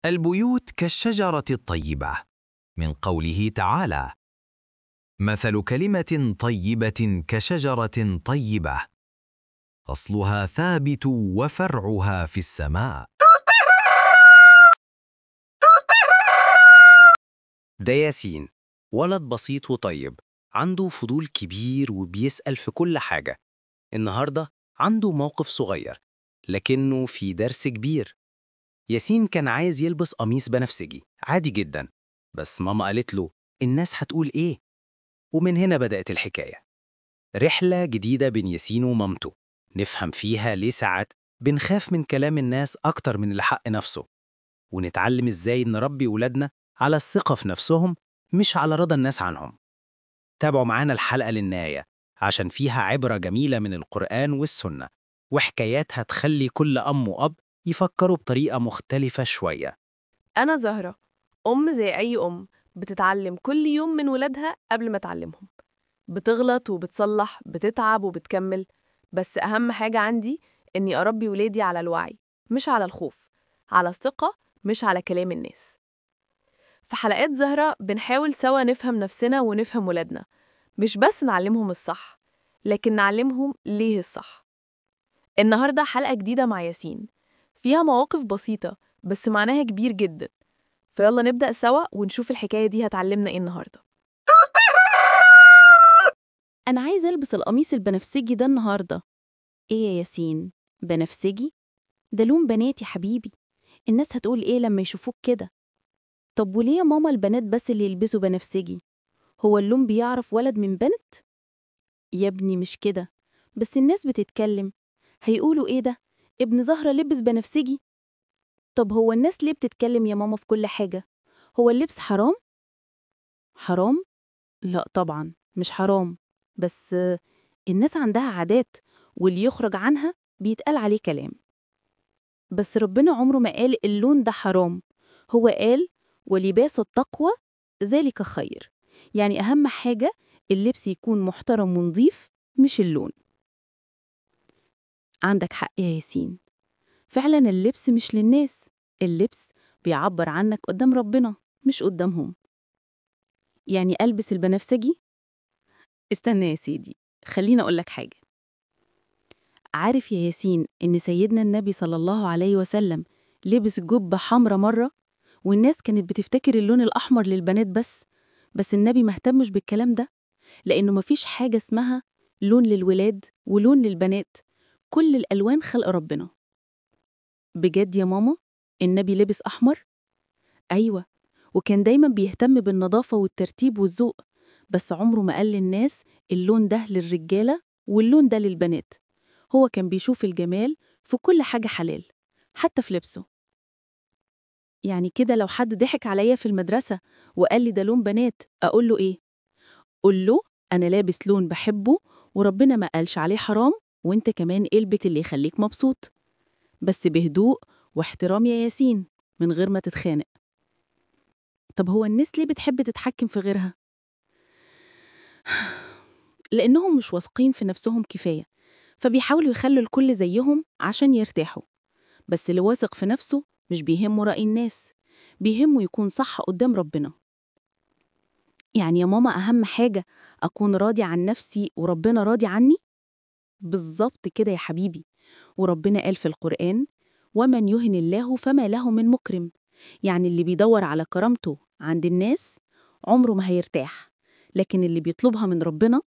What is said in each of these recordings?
البيوت كالشجرة الطيبة، من قوله تعالى: مثل كلمة طيبة كشجرة طيبة، أصلها ثابت وفرعها في السماء. ده ياسين، ولد بسيط وطيب، عنده فضول كبير وبيسأل في كل حاجة. النهاردة عنده موقف صغير لكنه في درس كبير. ياسين كان عايز يلبس قميص بنفسجي عادي جدا، بس ماما قالت له الناس هتقول إيه؟ ومن هنا بدأت الحكاية، رحلة جديدة بين ياسين ومامته، نفهم فيها ليه ساعات بنخاف من كلام الناس أكتر من الحق نفسه، ونتعلم إزاي نربي ولادنا على الثقة في نفسهم مش على رضا الناس عنهم. تابعوا معانا الحلقة للنهاية عشان فيها عبرة جميلة من القرآن والسنة، وحكايات هتخلي كل أم وأب يفكروا بطريقة مختلفة شوية. أنا زهرة، أم زي أي أم، بتتعلم كل يوم من ولادها قبل ما تعلمهم. بتغلط وبتصلح، بتتعب وبتكمل، بس أهم حاجة عندي إني أربي ولادي على الوعي، مش على الخوف، على الثقة، مش على كلام الناس. في حلقات زهرة بنحاول سوا نفهم نفسنا ونفهم ولادنا، مش بس نعلمهم الصح، لكن نعلمهم ليه الصح. النهاردة حلقة جديدة مع ياسين، فيها مواقف بسيطة بس معناها كبير جدا. فيلا نبدأ سوا ونشوف الحكاية دي هتعلمنا إيه النهاردة. أنا عايزة ألبس القميص البنفسجي ده النهاردة. إيه يا ياسين؟ بنفسجي؟ ده لون بنات يا حبيبي، الناس هتقول إيه لما يشوفوك كده؟ طب وليه يا ماما البنات بس اللي يلبسوا بنفسجي؟ هو اللون بيعرف ولد من بنت؟ يا ابني مش كده، بس الناس بتتكلم، هيقولوا إيه ده؟ ابن زهرة لبس بنفسجي؟ طب هو الناس ليه بتتكلم يا ماما في كل حاجة؟ هو اللبس حرام؟ حرام؟ لا طبعا مش حرام، بس الناس عندها عادات، واللي يخرج عنها بيتقال عليه كلام. بس ربنا عمره ما قال اللون ده حرام، هو قال ولباس التقوى ذلك خير. يعني أهم حاجة اللبس يكون محترم ونظيف، مش اللون. عندك حق يا ياسين، فعلا اللبس مش للناس، اللبس بيعبر عنك قدام ربنا مش قدامهم. يعني ألبس البنفسجي؟ استنى يا سيدي، خليني أقولك حاجة. عارف يا ياسين إن سيدنا النبي صلى الله عليه وسلم لبس جبة حمرا مرة، والناس كانت بتفتكر اللون الأحمر للبنات بس النبي ما اهتمش بالكلام ده، لأنه مفيش حاجة اسمها لون للولاد ولون للبنات، كل الألوان خلق ربنا. بجد يا ماما، النبي لبس أحمر؟ أيوة، وكان دايما بيهتم بالنظافة والترتيب والذوق، بس عمره ما قال للناس اللون ده للرجالة واللون ده للبنات. هو كان بيشوف الجمال في كل حاجة حلال، حتى في لبسه. يعني كده لو حد ضحك عليا في المدرسة وقال لي ده لون بنات، أقول له إيه؟ قول له أنا لابس لون بحبه، وربنا ما قالش عليه حرام، وإنت كمان البت اللي يخليك مبسوط، بس بهدوء واحترام يا ياسين، من غير ما تتخانق. طب هو الناس ليه بتحب تتحكم في غيرها؟ لأنهم مش واثقين في نفسهم كفاية، فبيحاولوا يخلوا الكل زيهم عشان يرتاحوا. بس اللي واثق في نفسه مش بيهمه رأي الناس، بيهمه يكون صح قدام ربنا. يعني يا ماما أهم حاجة أكون راضي عن نفسي وربنا راضي عني؟ بالظبط كده يا حبيبي، وربنا قال في القرآن: ومن يهن الله فما له من مكرم. يعني اللي بيدور على كرامته عند الناس عمره ما هيرتاح، لكن اللي بيطلبها من ربنا،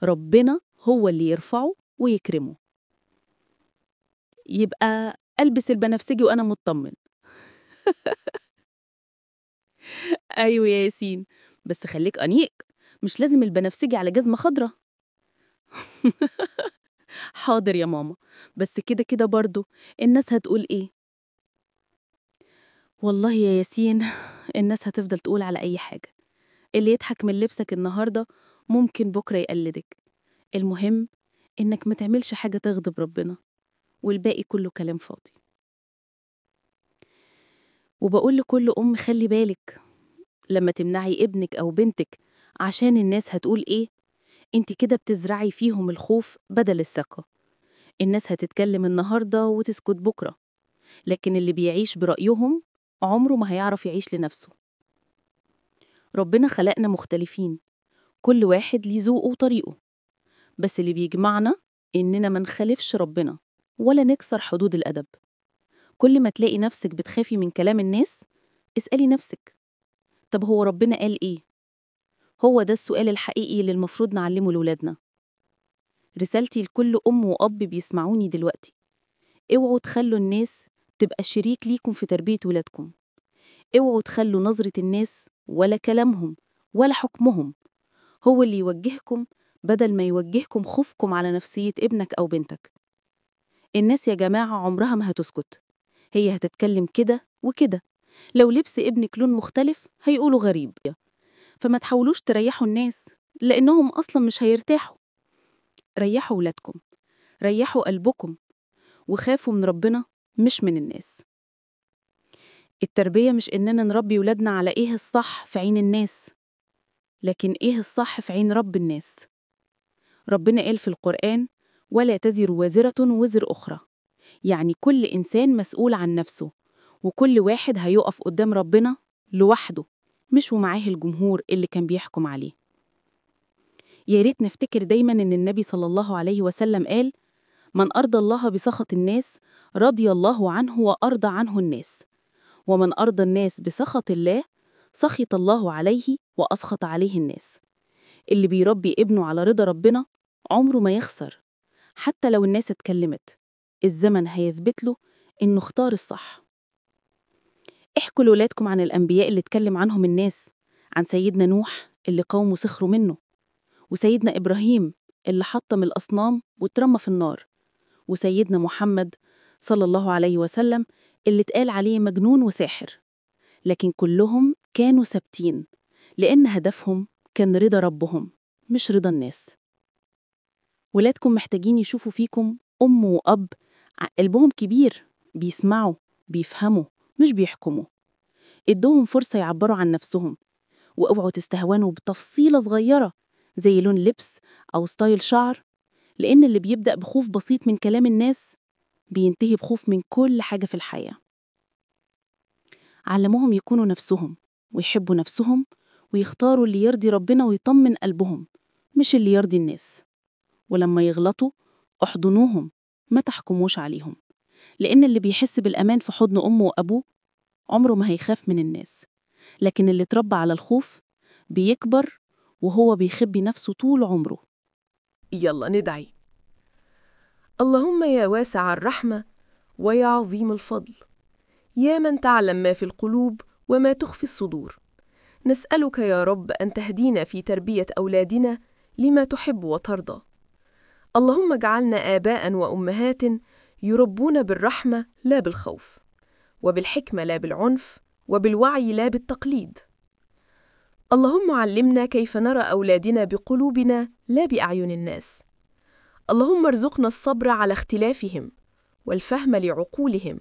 ربنا هو اللي يرفعه ويكرمه. يبقى ألبس البنفسجي وأنا مطمن. أيوة يا ياسين، بس خليك أنيق، مش لازم البنفسجي على جزمة خضرة. حاضر يا ماما، بس كده كده برضو الناس هتقول إيه؟ والله يا ياسين، الناس هتفضل تقول على أي حاجة. اللي يضحك من لبسك النهاردة ممكن بكرة يقلدك. المهم إنك ما تعملش حاجة تغضب ربنا، والباقي كله كلام فاضي. وبقول لكل أم خلي بالك، لما تمنعي ابنك أو بنتك عشان الناس هتقول إيه، انت كده بتزرعي فيهم الخوف بدل الثقة. الناس هتتكلم النهاردة وتسكت بكرة، لكن اللي بيعيش برأيهم عمره ما هيعرف يعيش لنفسه. ربنا خلقنا مختلفين، كل واحد ليه ذوقه وطريقه، بس اللي بيجمعنا إننا ما نخالفش ربنا ولا نكسر حدود الأدب. كل ما تلاقي نفسك بتخافي من كلام الناس، اسألي نفسك، طب هو ربنا قال إيه؟ هو ده السؤال الحقيقي اللي المفروض نعلمه لولادنا. رسالتي لكل أم وأب بيسمعوني دلوقتي، اوعوا تخلوا الناس تبقى شريك ليكم في تربية ولادكم. اوعوا تخلوا نظرة الناس ولا كلامهم ولا حكمهم هو اللي يوجهكم، بدل ما يوجهكم خوفكم على نفسية ابنك أو بنتك. الناس يا جماعة عمرها ما هتسكت، هي هتتكلم كده وكده. لو لبس ابنك لون مختلف هيقولوا غريب، فما تحاولوش تريحوا الناس لأنهم أصلا مش هيرتاحوا. ريحوا ولادكم، ريحوا قلبكم، وخافوا من ربنا مش من الناس. التربية مش إننا نربي ولادنا على إيه الصح في عين الناس، لكن إيه الصح في عين رب الناس. ربنا قال في القرآن: ولا تزر وازرة وزر أخرى، يعني كل إنسان مسؤول عن نفسه، وكل واحد هيقف قدام ربنا لوحده، مش ومعاه الجمهور اللي كان بيحكم عليه. يا ريت نفتكر دايما إن النبي صلى الله عليه وسلم قال: من أرضى الله بسخط الناس رضي الله عنه وأرضى عنه الناس، ومن أرضى الناس بسخط الله سخط الله عليه وأسخط عليه الناس. اللي بيربي ابنه على رضا ربنا عمره ما يخسر، حتى لو الناس اتكلمت، الزمن هيثبت له إنه اختار الصح. احكوا لولادكم عن الأنبياء اللي اتكلم عنهم الناس، عن سيدنا نوح اللي قومه سخروا منه، وسيدنا إبراهيم اللي حطم الأصنام واترمى في النار، وسيدنا محمد صلى الله عليه وسلم اللي اتقال عليه مجنون وساحر، لكن كلهم كانوا ثابتين لأن هدفهم كان رضا ربهم مش رضا الناس. ولادكم محتاجين يشوفوا فيكم أم وأب قلبهم كبير، بيسمعوا بيفهموا مش بيحكموا. ادوهم فرصة يعبروا عن نفسهم، واوعوا تستهونوا بتفصيلة صغيرة زي لون لبس أو ستايل شعر، لأن اللي بيبدأ بخوف بسيط من كلام الناس بينتهي بخوف من كل حاجة في الحياة. علموهم يكونوا نفسهم ويحبوا نفسهم ويختاروا اللي يرضي ربنا ويطمن قلبهم، مش اللي يرضي الناس. ولما يغلطوا احضنوهم، ما تحكموش عليهم، لأن اللي بيحس بالأمان في حضن أمه وأبوه عمره ما هيخاف من الناس. لكن اللي اتربى على الخوف بيكبر وهو بيخبي نفسه طول عمره. يلا ندعي. اللهم يا واسع الرحمة ويا عظيم الفضل، يا من تعلم ما في القلوب وما تخفي الصدور، نسألك يا رب أن تهدينا في تربية أولادنا لما تحب وترضى. اللهم اجعلنا آباء وأمهات يربون بالرحمة لا بالخوف، وبالحكمة لا بالعنف، وبالوعي لا بالتقليد. اللهم علمنا كيف نرى أولادنا بقلوبنا لا بأعين الناس. اللهم ارزقنا الصبر على اختلافهم والفهم لعقولهم،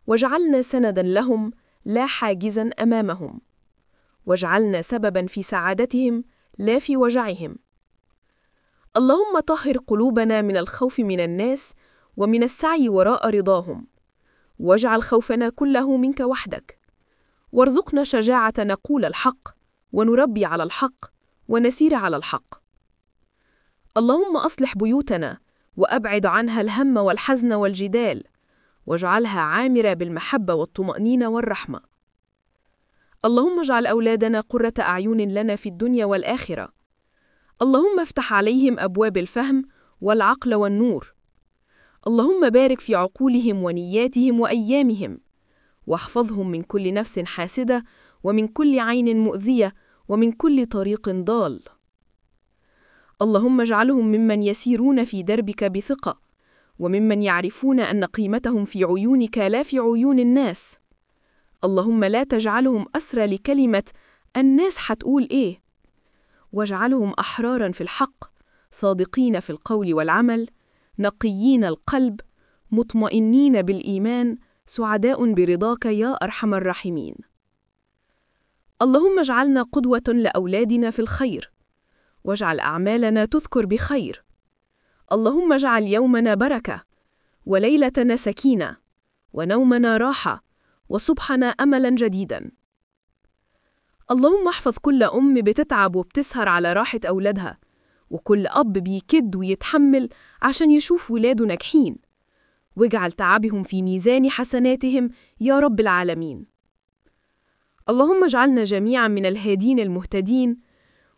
واجعلنا سنداً لهم لا حاجزاً أمامهم، واجعلنا سبباً في سعادتهم لا في وجعهم. اللهم طهر قلوبنا من الخوف من الناس ومن السعي وراء رضاهم، واجعل خوفنا كله منك وحدك، وارزقنا شجاعة نقول الحق ونربي على الحق ونسير على الحق. اللهم أصلح بيوتنا وأبعد عنها الهم والحزن والجدال، واجعلها عامرة بالمحبة والطمأنينة والرحمة. اللهم اجعل أولادنا قرة أعين لنا في الدنيا والآخرة. اللهم افتح عليهم أبواب الفهم والعقل والنور. اللهم بارك في عقولهم ونياتهم وأيامهم، واحفظهم من كل نفس حاسدة ومن كل عين مؤذية ومن كل طريق ضال. اللهم اجعلهم ممن يسيرون في دربك بثقة، وممن يعرفون أن قيمتهم في عيونك لا في عيون الناس. اللهم لا تجعلهم أسرى لكلمة الناس حتقول إيه، واجعلهم أحراراً في الحق، صادقين في القول والعمل، نقيين القلب، مطمئنين بالإيمان، سعداء برضاك يا أرحم الراحمين. اللهم اجعلنا قدوة لأولادنا في الخير، واجعل أعمالنا تذكر بخير. اللهم اجعل يومنا بركة، وليلتنا سكينة، ونومنا راحة، وصبحنا أملاً جديداً. اللهم احفظ كل أم بتتعب وبتسهر على راحة أولادها، وكل أب بيكد ويتحمل عشان يشوف ولاده ناجحين، واجعل تعبهم في ميزان حسناتهم يا رب العالمين. اللهم اجعلنا جميعاً من الهادين المهتدين،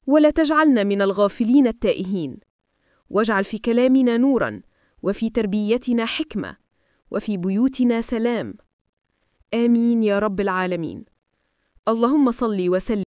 ولا تجعلنا من الغافلين التائهين، واجعل في كلامنا نوراً، وفي تربيتنا حكمة، وفي بيوتنا سلام. آمين يا رب العالمين. اللهم صل وسلم